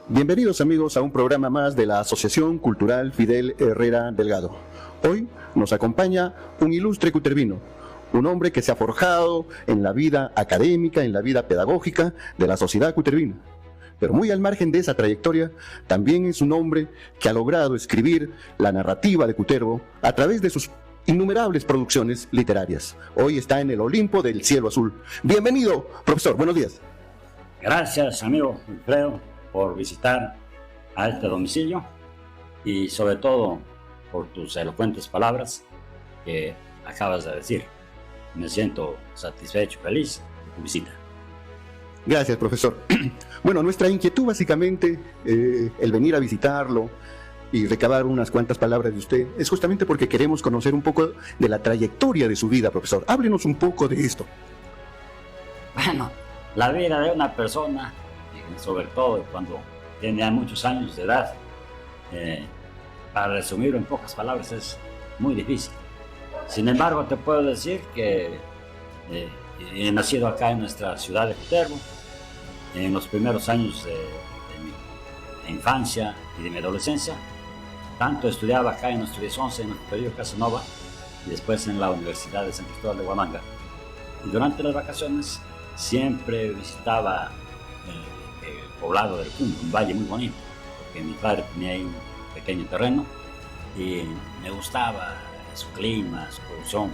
Bienvenidos amigos a un programa más de la Asociación Cultural Fidel Herrera Delgado. Hoy nos acompaña un ilustre cutervino, un hombre que se ha forjado en la vida académica, en la vida pedagógica de la sociedad cutervina. Pero muy al margen de esa trayectoria, también es un hombre que ha logrado escribir la narrativa de Cutervo a través de sus innumerables producciones literarias. Hoy está en el Olimpo del cielo azul. Bienvenido, profesor, buenos días. Gracias, amigo Alfredo, por visitar a este domicilio y sobre todo por tus elocuentes palabras que acabas de decir. Me siento satisfecho, feliz de tu visita. Gracias, profesor. Bueno, nuestra inquietud básicamente, el venir a visitarlo y recabar unas cuantas palabras de usted, es justamente porque queremos conocer un poco de la trayectoria de su vida, profesor. Háblenos un poco de esto. Bueno, la vida de una persona, sobre todo cuando tiene ya muchos años de edad, para resumirlo en pocas palabras es muy difícil. Sin embargo, te puedo decir que he nacido acá en nuestra ciudad de Cutervo. En los primeros años de mi infancia y de mi adolescencia, tanto estudiaba acá en nuestro 1011, en el Colegio Casanova, y después en la Universidad de San Cristóbal de Huamanga. Y durante las vacaciones siempre visitaba el poblado del Cumbo, un valle muy bonito, porque mi padre tenía ahí un pequeño terreno y me gustaba su clima, su producción,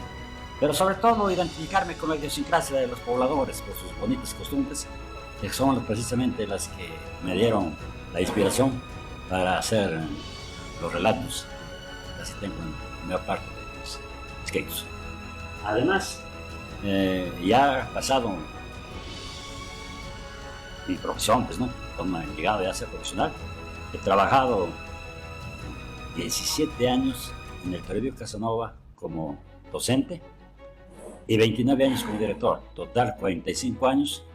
pero sobre todo identificarme con la idiosincrasia de los pobladores, por sus bonitas costumbres, que son precisamente las que me dieron la inspiración para hacer los relatos que así tengo en la mayor parte de mis escritos. Además, ya ha pasado mi profesión, pues, ¿no? Cuando he llegado ya a ser profesional, he trabajado 17 años en el Colegio Casanova como docente y 29 años como director, total 45 años.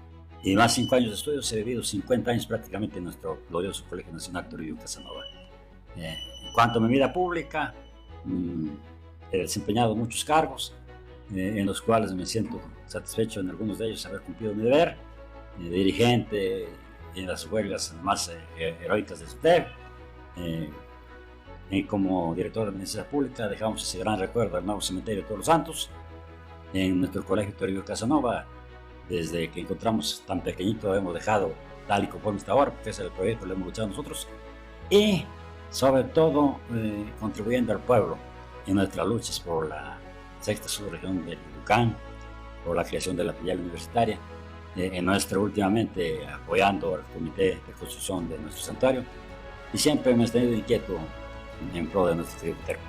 Y más 5 años de estudios, he vivido 50 años prácticamente en nuestro glorioso Colegio Nacional Toribio Casanova. En cuanto a mi vida pública, he desempeñado muchos cargos, en los cuales me siento satisfecho en algunos de ellos haber cumplido mi deber, dirigente en las huelgas más heroicas de SUTEP, y como director de Administración Pública dejamos ese gran recuerdo del nuevo cementerio de Todos los Santos. En nuestro Colegio Toribio Casanova, desde que encontramos tan pequeñito, hemos dejado tal y conforme está ahora, porque ese es el proyecto que lo hemos luchado nosotros, y sobre todo contribuyendo al pueblo en nuestras luchas por la sexta subregión del Yucán, por la creación de la filial universitaria, en nuestra últimamente apoyando al comité de construcción de nuestro santuario, y siempre hemos tenido inquieto en pro de nuestro tributario.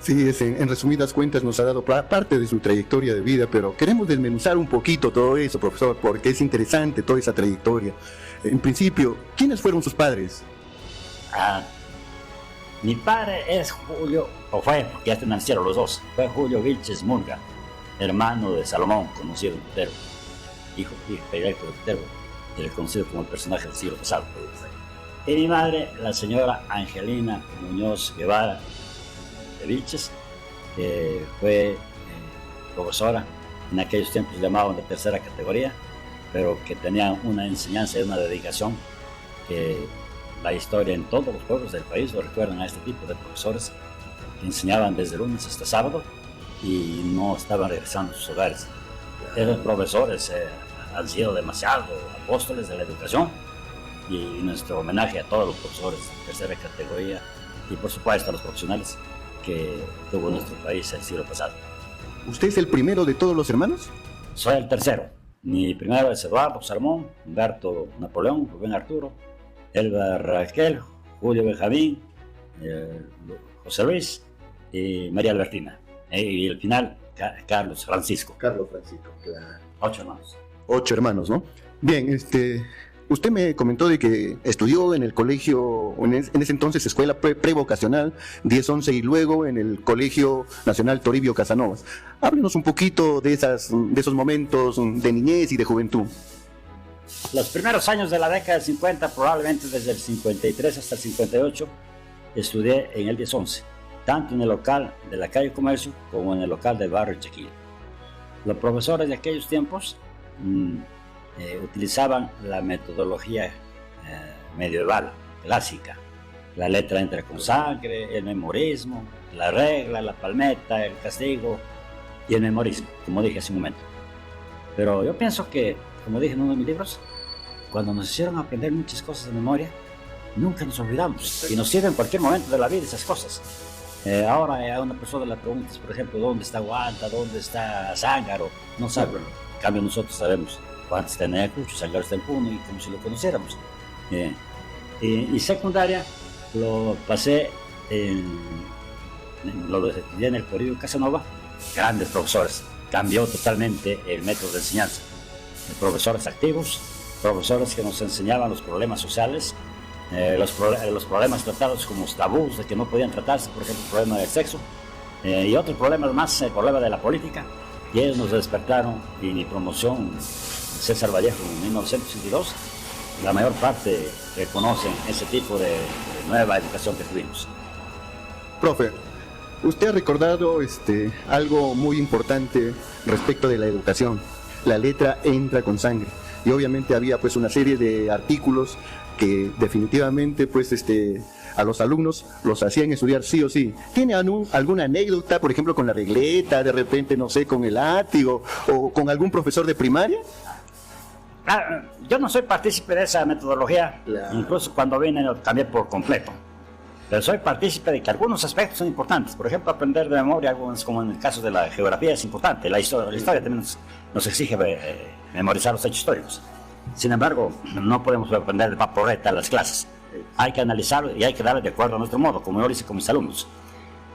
Sí, en resumidas cuentas nos ha dado parte de su trayectoria de vida, pero queremos desmenuzar un poquito todo eso, profesor, porque es interesante toda esa trayectoria. En principio, ¿quiénes fueron sus padres? Mi padre es Julio, o fue, porque ya nacieron los dos, fue Julio Vilches Murga, hermano de Salomón, conocido en Cutervo, hijo directo de Cutervo, y reconocido como el personaje del siglo pasado. Y mi madre, la señora Angelina Muñoz Guevara de Vilches, que fue profesora, en aquellos tiempos llamaban de tercera categoría, pero que tenía una enseñanza y una dedicación que la historia en todos los pueblos del país lo recuerdan a este tipo de profesores que enseñaban desde lunes hasta sábado y no estaban regresando a sus hogares. Esos profesores han sido demasiado apóstoles de la educación, y nuestro homenaje a todos los profesores de tercera categoría y por supuesto a los profesionales que tuvo nuestro país el siglo pasado. ¿Usted es el primero de todos los hermanos? Soy el tercero. Mi primero es Eduardo Salmón, Humberto Napoleón, Rubén Arturo, Elba Raquel, Julio Benjamín, José Luis y María Albertina. Y el final, Carlos Francisco. Carlos Francisco, claro. 8 hermanos. 8 hermanos, ¿no? Bien, usted me comentó de que estudió en el colegio, en ese entonces escuela prevocacional 10-11 y luego en el Colegio Nacional Toribio Casanova. Háblenos un poquito de esos momentos de niñez y de juventud. Los primeros años de la década del 50, probablemente desde el 53 hasta el 58, estudié en el 10-11, tanto en el local de la calle Comercio como en el local del barrio Chaquil. Los profesores de aquellos tiempos utilizaban la metodología medieval, clásica. La letra entra con sangre, el memorismo, la regla, la palmeta, el castigo y el memorismo, como dije hace un momento. Pero yo pienso que, como dije en uno de mis libros, cuando nos hicieron aprender muchas cosas de memoria, nunca nos olvidamos y nos sirven en cualquier momento de la vida esas cosas. Ahora a una persona le preguntas, por ejemplo, ¿dónde está Guanta? ¿Dónde está Zángaro? No sabe. En cambio nosotros sabemos Guanta está en Ayacucho, Zángaro está en Puno y como si lo conociéramos. Y secundaria lo pasé lo estudié en el Colegio Casanova, grandes profesores. Cambió totalmente el método de enseñanza. Profesores activos, profesores que nos enseñaban los problemas sociales, los problemas tratados como tabús de que no podían tratarse, por ejemplo, el problema del sexo, y otros problemas más, el problema de la política. Y ellos nos despertaron, y mi promoción, César Vallejo, en 1962, la mayor parte reconocen ese tipo de nueva educación que tuvimos. Profe, usted ha recordado algo muy importante respecto de la educación. La letra entra con sangre. Y obviamente había pues una serie de artículos que definitivamente pues a los alumnos los hacían estudiar sí o sí. ¿Tiene alguna anécdota, por ejemplo, con la regleta, de repente, no sé, con el látigo o con algún profesor de primaria? Yo no soy partícipe de esa metodología, incluso cuando vine lo cambié por completo. Pero soy partícipe de que algunos aspectos son importantes. Por ejemplo, aprender de memoria, algunos, como en el caso de la geografía, es importante. La historia también nos exige memorizar los hechos históricos. Sin embargo, no podemos aprender de vaporeta a las clases. Hay que analizarlo y hay que darle de acuerdo a nuestro modo, como yo lo hice con mis alumnos.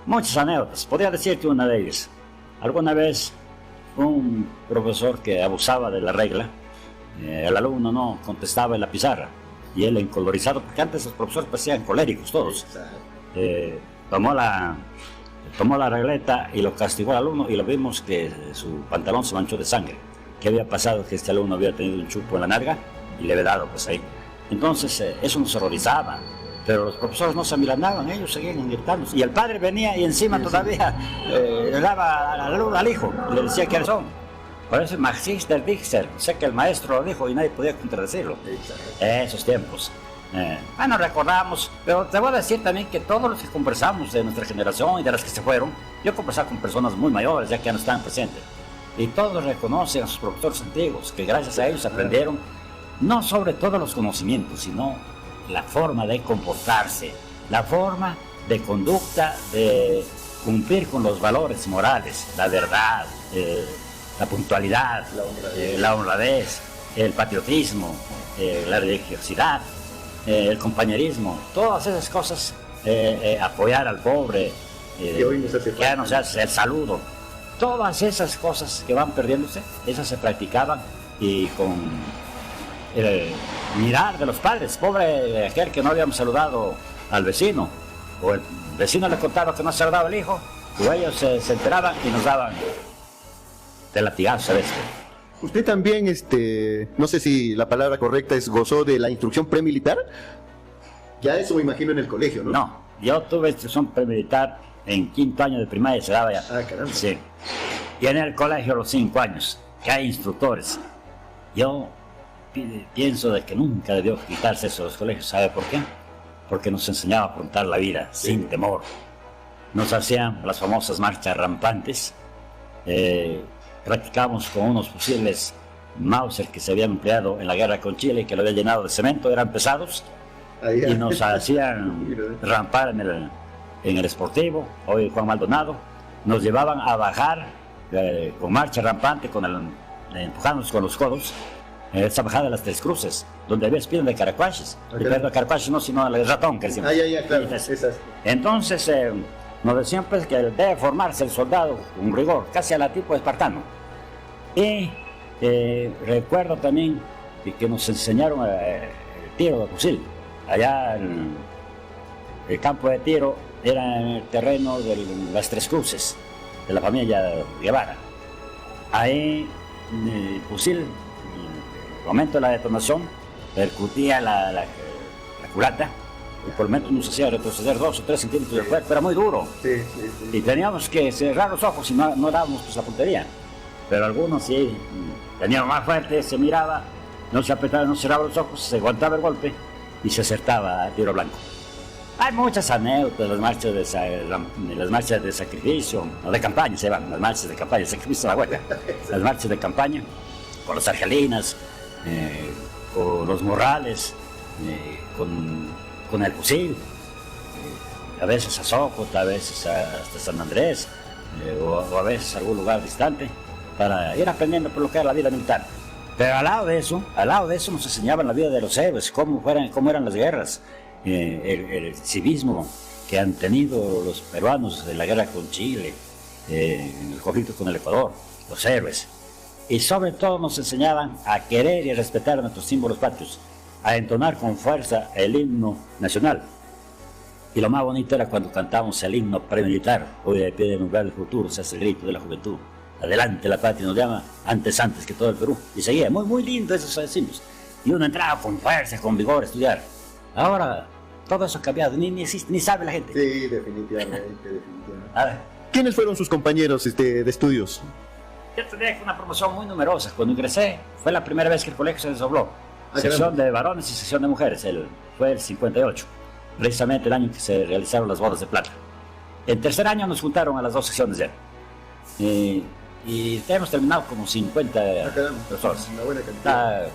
Muchas anécdotas. Podría decirte una de ellas. Alguna vez, un profesor que abusaba de la regla, el alumno no contestaba en la pizarra y él encolorizado, porque antes los profesores parecían coléricos todos, tomó la regleta y lo castigó al alumno y lo vimos que su pantalón se manchó de sangre. ¿Qué había pasado? Que este alumno había tenido un chupo en la nalga y le había dado pues ahí. Entonces eso nos horrorizaba, pero los profesores no se amilandaban, ellos seguían gritando y el padre venía y encima todavía le daba al hijo y le decía quiénes son. Por eso Magister Dixer, sé que el maestro lo dijo y nadie podía contradecirlo. Esos tiempos. Bueno, recordamos, pero te voy a decir también que todos los que conversamos de nuestra generación y de las que se fueron, yo he conversado con personas muy mayores, ya que ya no están presentes, y todos reconocen a sus profesores antiguos, que gracias a ellos aprendieron, no sobre todo los conocimientos, sino la forma de comportarse, la forma de conducta, de cumplir con los valores morales, la verdad, la puntualidad, la honradez, el patriotismo, la religiosidad, el compañerismo, todas esas cosas, apoyar al pobre, que hoy nos hace el saludo, todas esas cosas que van perdiéndose, esas se practicaban y con el mirar de los padres, pobre aquel que no habíamos saludado al vecino, o el vecino le contaba que no saludaba al hijo, o ellos se enteraban y nos daban de latigazo a veces. Usted también, no sé si la palabra correcta es, gozó de la instrucción premilitar. Ya eso me imagino en el colegio, ¿no? No, yo tuve instrucción premilitar en 5º año de primaria, se daba ya. Ah, caramba. Sí. Y en el colegio a los 5 años, que hay instructores. Yo pienso de que nunca debió quitarse eso de los colegios. ¿Sabe por qué? Porque nos enseñaba a afrontar la vida sin temor. Nos hacían las famosas marchas rampantes. Practicábamos con unos fusiles Mauser que se habían empleado en la guerra con Chile y que lo habían llenado de cemento, eran pesados, y nos hacían rampar en el Sportivo, hoy Juan Maldonado, nos llevaban a bajar con marcha rampante, empujándonos con los codos, esa bajada de las Tres Cruces, donde había espinas de caracuaches, y de caracuaches no, sino el ratón que decimos. Claro. Entonces nos decían pues que debe formarse el soldado con rigor, casi a la tipo espartano. Y recuerdo también que nos enseñaron el tiro de fusil. Allá en el campo de tiro era en el terreno de las Tres Cruces, de la familia Guevara. Ahí el fusil, en el momento de la detonación, percutía la culata, y por lo menos nos hacía retroceder 2 o 3 centímetros del cuerpo, era muy duro. Sí. Y teníamos que cerrar los ojos y no dábamos pues la puntería. Pero algunos sí, tenían más fuerte, se miraba no se apretaba, no cerraba los ojos, se aguantaba el golpe y se acertaba a tiro blanco. Hay muchas anécdotas, las marchas de sacrificio, no de campaña se van, las marchas de campaña, sacrificio de la huelga, las marchas de campaña, con las argelinas, con los morrales, con el fusil, a veces a Socotra, a veces hasta San Andrés, o a veces a algún lugar distante, para ir aprendiendo por lo que era la vida militar. Pero al lado de eso nos enseñaban la vida de los héroes, cómo eran las guerras, el civismo que han tenido los peruanos de la guerra con Chile, en el conflicto con el Ecuador, los héroes. Y sobre todo nos enseñaban a querer y respetar nuestros símbolos patrios, a entonar con fuerza el himno nacional. Y lo más bonito era cuando cantábamos el himno premilitar, hoy de pie de nombrar el futuro, se hace el grito de la juventud. Adelante la patria nos llama, antes que todo el Perú. Y seguía, muy lindo esos decimos. Y uno entraba con fuerza, con vigor a estudiar. Ahora todo eso ha cambiado, ni existe, ni sabe la gente. Sí, definitivamente. A ver. ¿Quiénes fueron sus compañeros de estudios? Yo tenía una promoción muy numerosa. Cuando ingresé, fue la primera vez que el colegio se desdobló. Sección de varones y sección de mujeres. Fue el 58, precisamente el año en que se realizaron las bodas de plata. El tercer año nos juntaron a las dos secciones ya. Y hemos terminado como 50 personas. Una buena cantidad.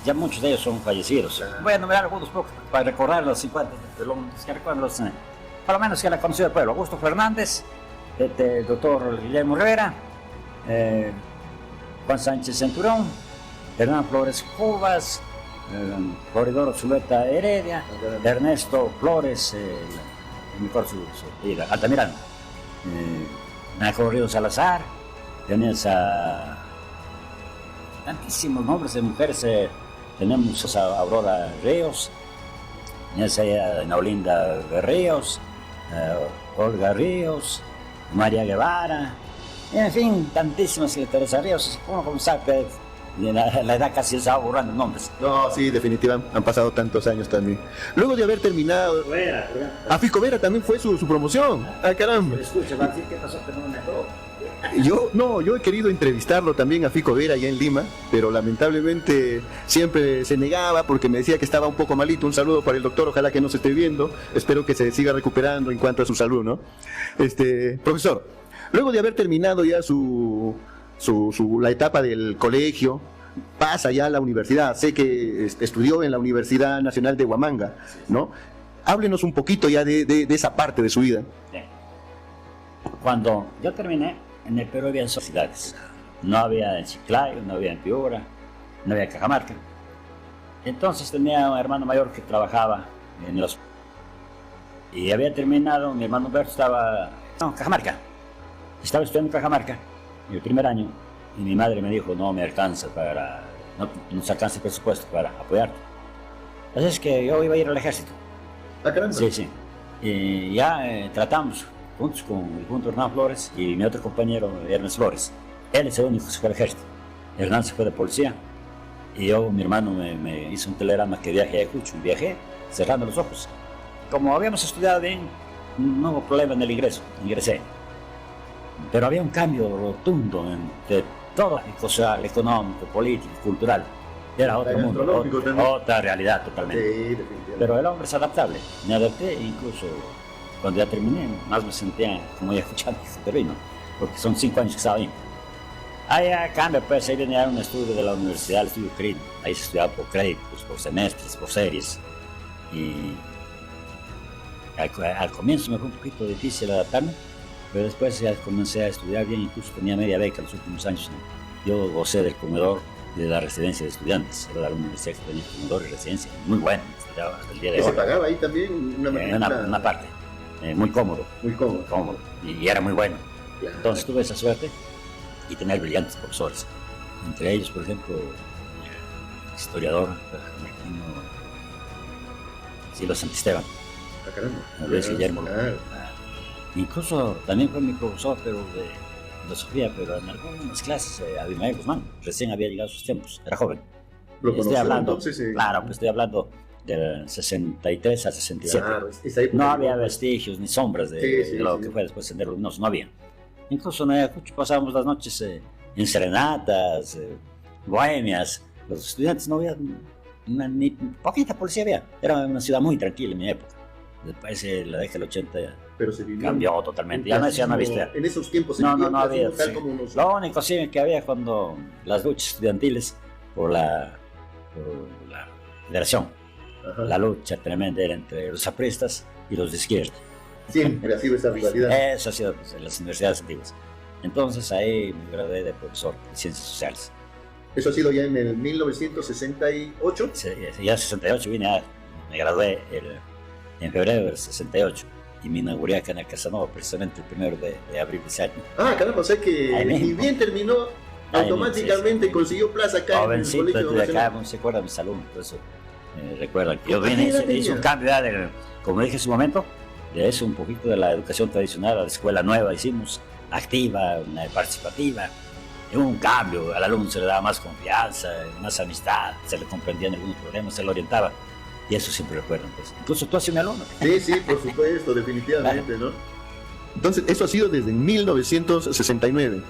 Ya muchos de ellos son fallecidos. Voy a enumerar algunos pocos para recordar los 50, que recuerdo por lo menos que la conoció del pueblo. Augusto Fernández, el doctor Guillermo Rivera, Juan Sánchez Centurión, Hernán Flores Cubas, Floridoro Zuleta Heredia, Ernesto Flores, Altamirano, Naco Río Salazar. Tenías a tantísimos nombres de mujeres. Tenemos a Aurora Ríos, tenías a Naulinda Ríos, Olga Ríos, María Guevara, en fin, tantísimas Teresa Ríos. Uno como sabe, la edad casi se estaba borrando nombres. No, sí, definitivamente, han pasado tantos años también. Luego de haber terminado... A Fico Vera también fue su promoción. Ah, caramba. Escucha, va a decir qué pasó que no me dejó. Yo he querido entrevistarlo también a Fico Vera allá en Lima, pero lamentablemente siempre se negaba porque me decía que estaba un poco malito. Un saludo para el doctor, ojalá que no se esté viendo. Espero que se siga recuperando en cuanto a su salud, ¿no? Profesor, luego de haber terminado ya la etapa del colegio, pasa ya a la universidad. Sé que estudió en la Universidad Nacional de Huamanga, ¿no? Háblenos un poquito ya de esa parte de su vida. Bien. Cuando yo terminé, en el Perú había sociedades. No había en Chiclayo, no había en Piura, no había en Cajamarca. Entonces tenía un hermano mayor que trabajaba en los... Y había terminado, mi hermano Humberto estaba... No, Cajamarca. Estaba estudiando en Cajamarca, en el primer año, y mi madre me dijo, no me alcanza no se alcanza el presupuesto para apoyarte. Así es que yo iba a ir al ejército. ¿Ah, caramba? Sí. Y ya tratamos juntos con Hernán Flores y mi otro compañero Ernest Flores. Él es el único que se fue al ejército. Hernán se fue de policía y yo, mi hermano, me hizo un telegrama que viaje a Ayacucho. Viajé cerrando los ojos. Como habíamos estudiado bien, no hubo problema en el ingreso, ingresé. Pero había un cambio rotundo de todo, social, económico, político, cultural. Era otro mundo, otra realidad totalmente. Sí, definitivamente. Pero el hombre es adaptable. Me adapté e incluso cuando ya terminé, más me sentía como ya escuchando que termino, porque son 5 años que estaba ahí. Ahí cambia, pues ahí venía un estudio de la universidad, el estudio clínico. Ahí se estudiaba por créditos, por semestres, por series. Y al comienzo me fue un poquito difícil adaptarme, pero después ya comencé a estudiar bien, incluso tenía media beca en los últimos años. Yo gocé del comedor de la residencia de estudiantes, era la universidad que tenía comedor y residencia, muy bueno, estudiaba hasta el día de hoy. ¿Se pagaba ahí también? Una parte, muy cómodo. Muy cómodo. Y era muy bueno. Claro. Entonces tuve esa suerte y tener brillantes profesores. Entre ellos, por ejemplo, el historiador argentino Silo Santisteban, Luis Guillermo. Incluso también fue mi profesor, pero de filosofía, pero en algunas clases, Abimael Guzmán, recién había llegado a sus tiempos, era joven. Estoy hablando, claro, pues estoy hablando del 63 al 67. Claro, no había vestigios ni sombras de lo que fue después Sendero Luminoso, no había. Incluso en Ayacucho pasábamos las noches en serenatas, bohemias, los estudiantes no había ni poquita policía había. Era una ciudad muy tranquila en mi época. Después, la década del 80 ya Pero se vivió cambió totalmente. Ya no decía una vista. En esos tiempos se No, vivió no, no un clasismo había. tal Sí. como nos... Lo único sí que había cuando las luchas estudiantiles por la federación. Ajá. La lucha tremenda era entre los apristas y los de izquierda. Siempre ha sido esa rivalidad. Eso ha sido pues, en las universidades antiguas. Entonces ahí me gradué de profesor de ciencias sociales. Eso ha sido ya en el 1968. Ya en 68 me gradué en febrero del 68 y me inauguré acá en el Casanova precisamente el 1 de abril de ese año. Ah, caramba, o sea que Ahí ni mismo. bien terminó, Ahí automáticamente mismo, sí. consiguió plaza acá en el Jovencito, Colegio de acá, Nacional. no se acuerda mis alumnos, por eso recuerdan que yo ¿Qué vine edad hice un tenía? cambio ya como dije en su momento, de eso un poquito de la educación tradicional a la escuela nueva hicimos, activa, participativa, y hubo un cambio, al alumno se le daba más confianza, más amistad, se le comprendían algunos problemas, se le orientaba, y eso siempre recuerdan, pues. Incluso tú has sido mi alumno. Sí, sí, por supuesto, definitivamente, ¿no? Entonces, eso ha sido desde 1969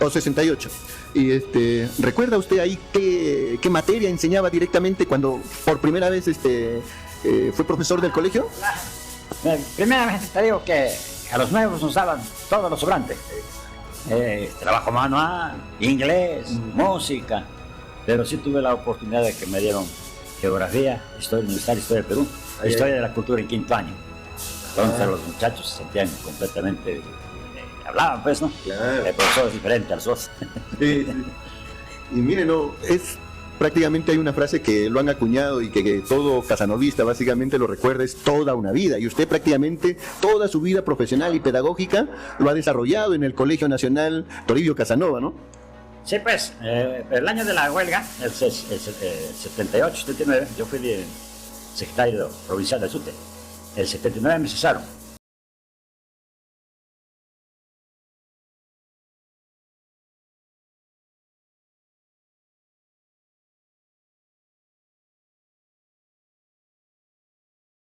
o 68. Y ¿recuerda usted ahí qué materia enseñaba directamente cuando por primera vez fue profesor del colegio? Primeramente te digo que a los nuevos nos daban todo lo sobrante. Trabajo manual, inglés, música, pero sí tuve la oportunidad de que me dieron geografía, historia universal, historia del Perú, historia de la cultura en 5º año. Entonces los muchachos se sentían completamente, hablaban pues, ¿no? Claro. El profesor es diferente a los otros. Sí, sí. Y miren, no, prácticamente hay una frase que lo han acuñado y que todo casanovista básicamente lo recuerda, es toda una vida. Y usted prácticamente toda su vida profesional y pedagógica lo ha desarrollado en el Colegio Nacional Toribio Casanova, ¿no? Sí, pues, el año de la huelga, el 78, 79, yo fui secretario provincial del SUTE. El 79 me cesaron.